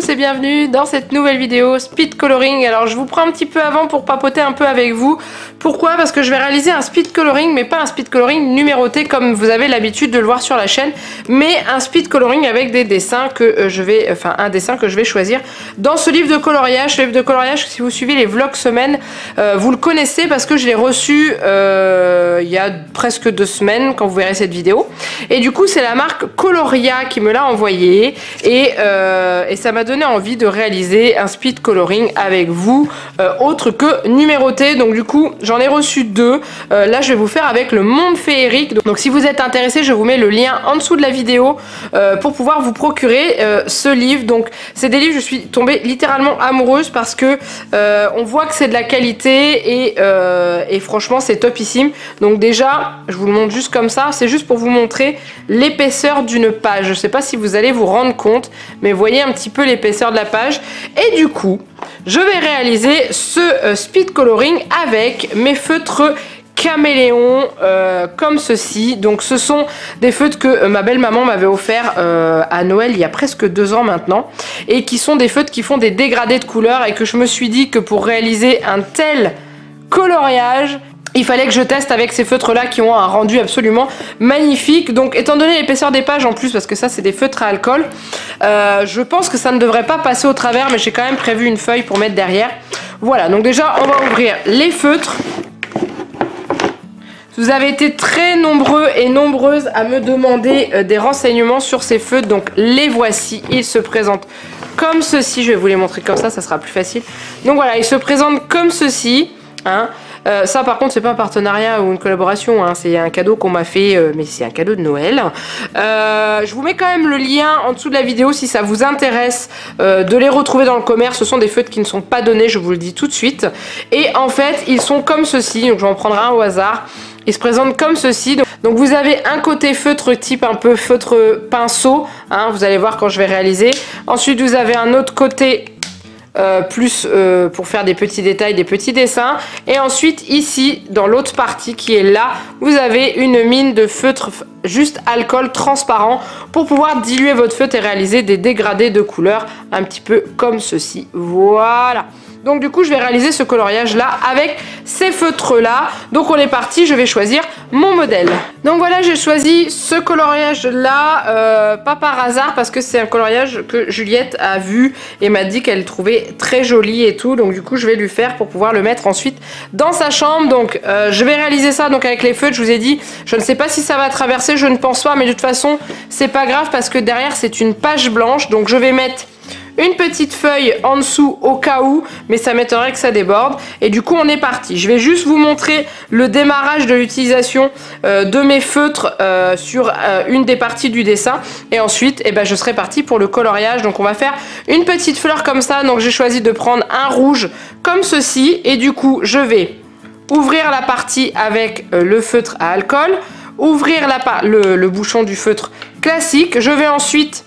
tous et bienvenue dans cette nouvelle vidéo speed coloring. Alors je vous prends un petit peu avant pour papoter un peu avec vous. Pourquoi? Parce que je vais réaliser un speed coloring, mais pas un speed coloring numéroté comme vous avez l'habitude de le voir sur la chaîne, mais un speed coloring avec des dessins que un dessin que je vais choisir dans ce livre de coloriage. Le livre de coloriage, si vous suivez les vlogs semaines, vous le connaissez parce que je l'ai reçu il y a presque 2 semaines quand vous verrez cette vidéo. Et du coup c'est la marque Coloria qui me l'a envoyé et ça m'a donné envie de réaliser un speed coloring avec vous autre que numéroté. Donc du coup j'en ai reçu 2. Là je vais vous faire avec le monde féerique. Donc si vous êtes intéressé, je vous mets le lien en dessous de la vidéo pour pouvoir vous procurer ce livre. Donc c'est des livres, je suis tombée littéralement amoureuse parce que on voit que c'est de la qualité et franchement c'est topissime. Donc déjà je vous le montre juste comme ça, c'est juste pour vous montrer l'épaisseur d'une page. Je sais pas si vous allez vous rendre compte, mais voyez un petit peu l'épaisseur de la page. Et du coup je vais réaliser ce speed coloring avec mes feutres caméléon comme ceci. Donc ce sont des feutres que ma belle maman m'avait offert à Noël il y a presque 2 ans maintenant, et qui sont des feutres qui font des dégradés de couleurs, et que je me suis dit que pour réaliser un tel coloriage il fallait que je teste avec ces feutres là qui ont un rendu absolument magnifique. Donc étant donné l'épaisseur des pages en plus, parce que ça c'est des feutres à alcool, je pense que ça ne devrait pas passer au travers, mais j'ai quand même prévu une feuille pour mettre derrière. Voilà, donc déjà on va ouvrir les feutres. Vous avez été très nombreux et nombreuses à me demander des renseignements sur ces feutres, donc les voici. Ils se présentent comme ceci, je vais vous les montrer comme ça sera plus facile. Donc voilà, ils se présentent comme ceci, hein. Ça par contre c'est pas un partenariat ou une collaboration, hein, c'est un cadeau qu'on m'a fait, mais c'est un cadeau de Noël. Je vous mets quand même le lien en dessous de la vidéo si ça vous intéresse de les retrouver dans le commerce. Ce sont des feutres qui ne sont pas donnés, je vous le dis tout de suite. Et en fait ils sont comme ceci, donc je vais en prendre un au hasard. Ils se présentent comme ceci. Donc vous avez un côté feutre type un peu feutre pinceau, hein, vous allez voir quand je vais réaliser. Ensuite vous avez un autre côté pour faire des petits détails, des petits dessins. Et ensuite ici dans l'autre partie qui est là, vous avez une mine de feutre juste alcool transparent pour pouvoir diluer votre feutre et réaliser des dégradés de couleurs un petit peu comme ceci. Voilà. Donc du coup je vais réaliser ce coloriage là avec ces feutres là. Donc on est parti, je vais choisir mon modèle. Donc voilà, j'ai choisi ce coloriage là, pas par hasard, parce que c'est un coloriage que Juliette a vu et m'a dit qu'elle trouvait très joli et tout. Donc du coup je vais lui faire pour pouvoir le mettre ensuite dans sa chambre. Donc je vais réaliser ça donc avec les feutres. Je vous ai dit, je ne sais pas si ça va traverser, je ne pense pas, mais de toute façon c'est pas grave parce que derrière c'est une page blanche. Donc je vais mettre une petite feuille en dessous au cas où, mais ça m'étonnerait que ça déborde. Et du coup on est parti. Je vais juste vous montrer le démarrage de l'utilisation de mes feutres sur une des parties du dessin, et ensuite je serai partie pour le coloriage. Donc on va faire une petite fleur comme ça. Donc j'ai choisi de prendre un rouge comme ceci, et du coup je vais ouvrir la partie avec le feutre à alcool, ouvrir le bouchon du feutre classique. Je vais ensuite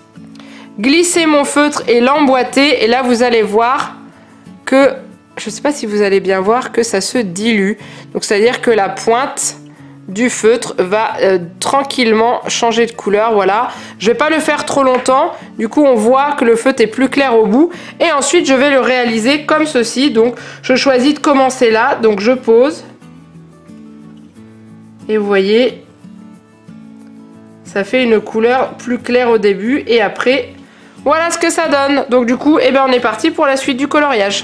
glisser mon feutre et l'emboîter, et là vous allez voir que, je ne sais pas si vous allez bien voir, que ça se dilue. Donc c'est à dire que la pointe du feutre va tranquillement changer de couleur. Voilà, je vais pas le faire trop longtemps, du coup on voit que le feutre est plus clair au bout, et ensuite je vais le réaliser comme ceci. Donc je choisis de commencer là, donc je pose et vous voyez ça fait une couleur plus claire au début, et après voilà ce que ça donne. Donc du coup, on est parti pour la suite du coloriage.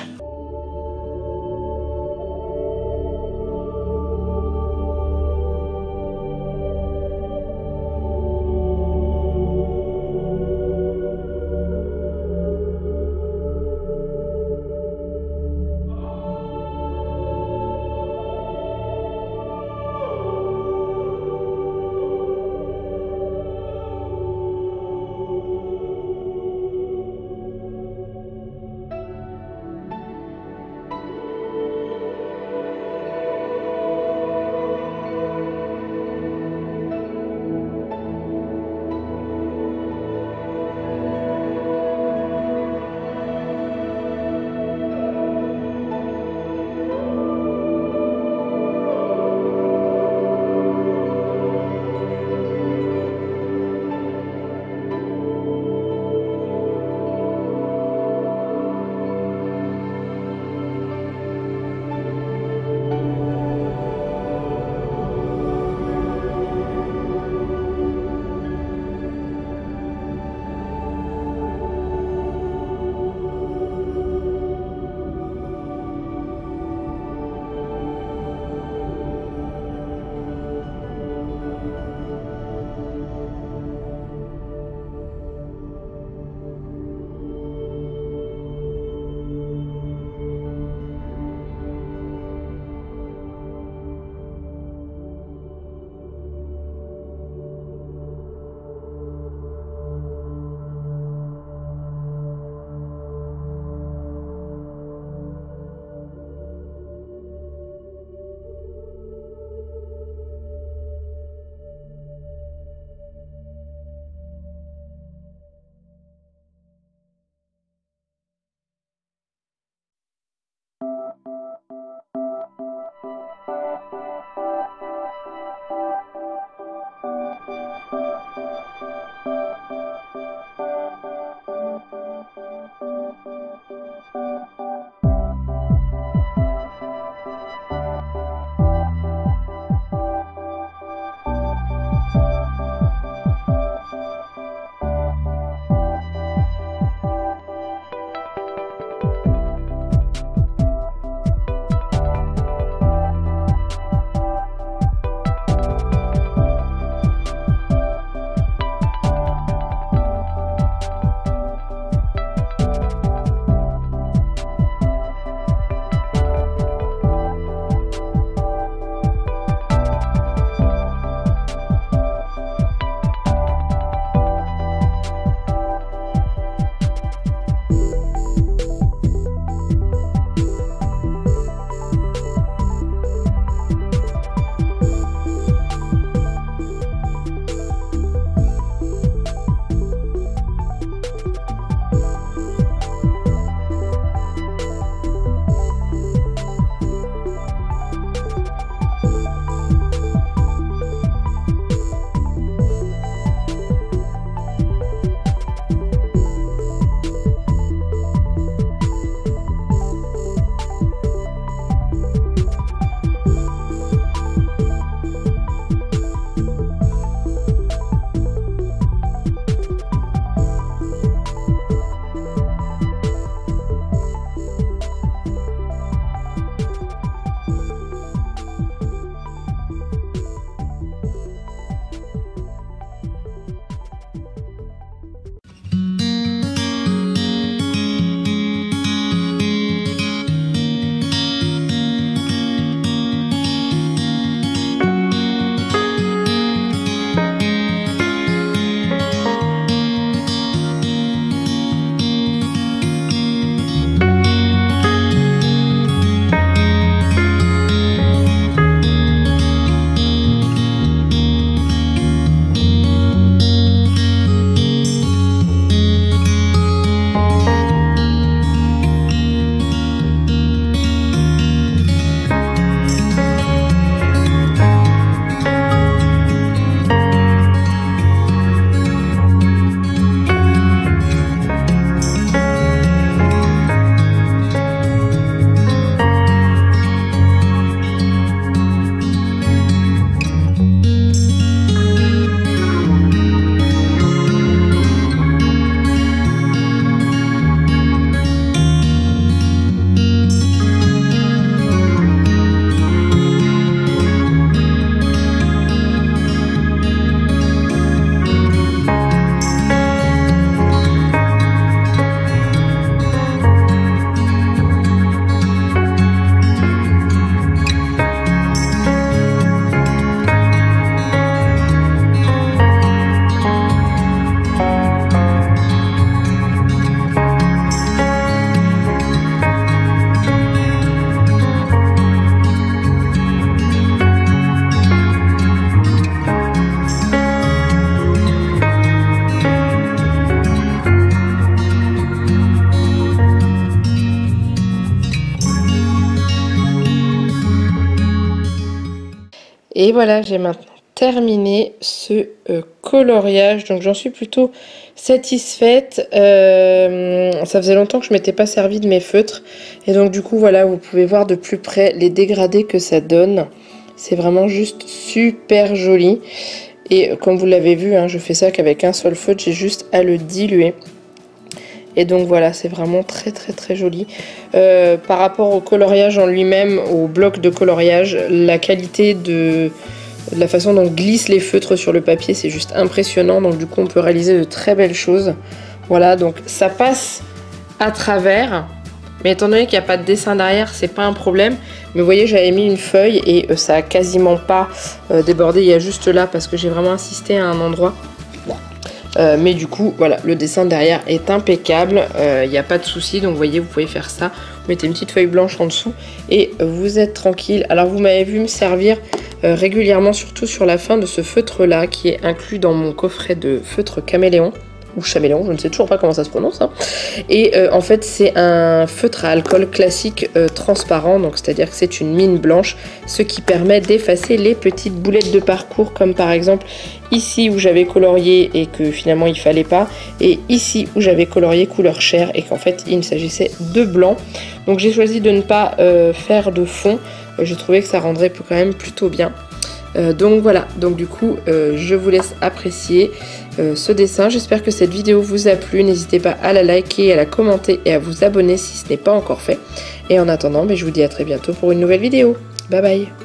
Et voilà, j'ai maintenant terminé ce coloriage, donc j'en suis plutôt satisfaite. Ça faisait longtemps que je m'étais pas servi de mes feutres, et donc du coup voilà, vous pouvez voir de plus près les dégradés que ça donne. C'est vraiment juste super joli, et comme vous l'avez vu, hein, je fais ça qu'avec un seul feutre, j'ai juste à le diluer. Et donc voilà, c'est vraiment très très très joli. Par rapport au coloriage en lui-même, au bloc de coloriage, la qualité de la façon dont glissent les feutres sur le papier, c'est juste impressionnant. Donc du coup, on peut réaliser de très belles choses. Voilà, donc ça passe à travers. Mais étant donné qu'il n'y a pas de dessin derrière, c'est pas un problème. Mais vous voyez, j'avais mis une feuille et ça a quasiment pas débordé. Il y a juste là parce que j'ai vraiment insisté à un endroit. Mais du coup, voilà, le dessin derrière est impeccable, il n'y a pas de souci. Donc vous voyez, vous pouvez faire ça, vous mettez une petite feuille blanche en dessous et vous êtes tranquille. Alors vous m'avez vu me servir régulièrement, surtout sur la fin de ce feutre là qui est inclus dans mon coffret de feutre caméléon. ou Chaméléon, je ne sais toujours pas comment ça se prononce. Hein. Et en fait, c'est un feutre à alcool classique transparent, donc c'est-à-dire que c'est une mine blanche, ce qui permet d'effacer les petites boulettes de parcours, comme par exemple ici où j'avais colorié et que finalement il fallait pas, et ici où j'avais colorié couleur chair et qu'en fait il s'agissait de blanc. Donc j'ai choisi de ne pas faire de fond, je trouvais que ça rendrait quand même plutôt bien. Donc voilà, donc du coup je vous laisse apprécier ce dessin. J'espère que cette vidéo vous a plu, n'hésitez pas à la liker, à la commenter et à vous abonner si ce n'est pas encore fait. Et en attendant, je vous dis à très bientôt pour une nouvelle vidéo. Bye bye.